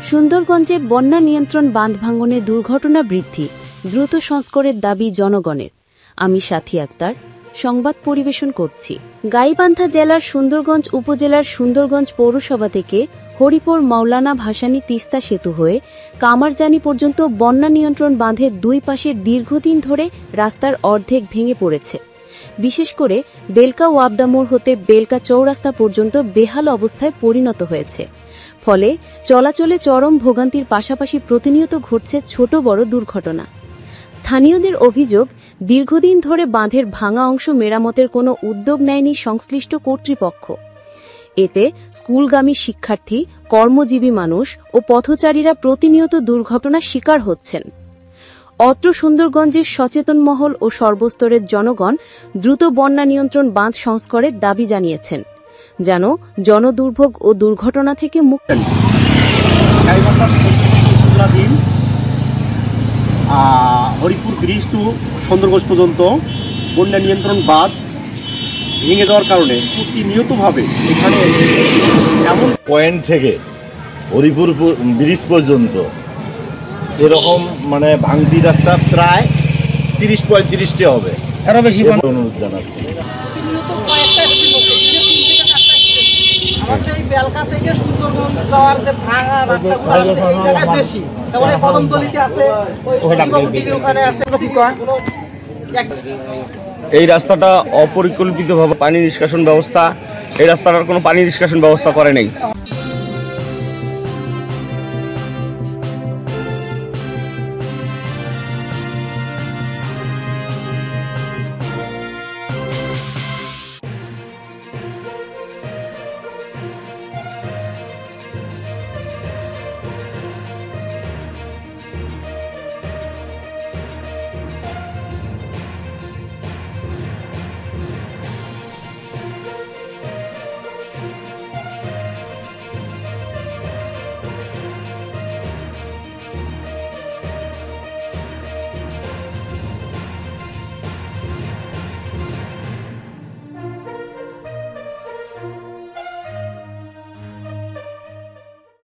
সুন্দরগঞ্জে বন্যা নিয়ন্ত্রণ বাঁধ ভাঙনে দুর্ঘটনা বৃদ্ধি, দ্রুত সংস্কারের দাবি জনগণের। আমি সাথী আক্তার, সংবাদ পরিবেশন করছি। গাইবান্ধা জেলার সুন্দরগঞ্জ উপজেলার সুন্দরগঞ্জ পৌরসভা থেকে হরিপুর মাওলানা ভাসানী তিস্তা সেতু হয়ে কামারজানি পর্যন্ত বন্যা নিয়ন্ত্রণ বাঁধের দুই পাশে দীর্ঘদিন ধরে রাস্তার অর্ধেক ভেঙে পড়েছে। বিশেষ করে বেলকা ওয়াবদা মোড় হতে বেলকা চৌরাস্তা পর্যন্ত বেহাল অবস্থায় পরিণত হয়েছে। ফলে চলাচলে চরম ভোগান্তির পাশাপাশি প্রতিনিয়ত ঘটছে ছোট বড় দুর্ঘটনা। স্থানীয়দের অভিযোগ, দীর্ঘদিন ধরে বাঁধের ভাঙা অংশ মেরামতের কোনো উদ্যোগ নেয়নি সংশ্লিষ্ট কর্তৃপক্ষ। এতে স্কুলগামী শিক্ষার্থী, কর্মজীবী মানুষ ও পথচারীরা প্রতিনিয়ত দুর্ঘটনার শিকার হচ্ছেন। অত্র সুন্দরগঞ্জের সচেতন মহল ও সর্বস্তরের জনগণ দ্রুত বন্যা নিয়ন্ত্রণ বাঁধ সংস্কারের দাবি জানিয়েছেন, যেন জনদুর্ভোগ ও দুর্ঘটনা থেকে মুক্তি। হরিপুর ব্রিজ টু সুন্দরগঞ্জ পর্যন্ত বন্যা নিয়ন্ত্রণ বাঁধ ভেঙে যাওয়ার কারণে প্রতিনিয়তভাবে এখানে এমন পয়েন্ট থেকে হরিপুর ব্রিজ পর্যন্ত এরকম ভাঙতি রাস্তা প্রায় 30-35টি হবে, আরো বেশি অনুরোধ জানাচ্ছি। এই রাস্তাটা অপরিকল্পিতভাবে পানি নিষ্কাশন ব্যবস্থা, এই রাস্তাটার কোনো পানি নিষ্কাশন ব্যবস্থা করে নেই।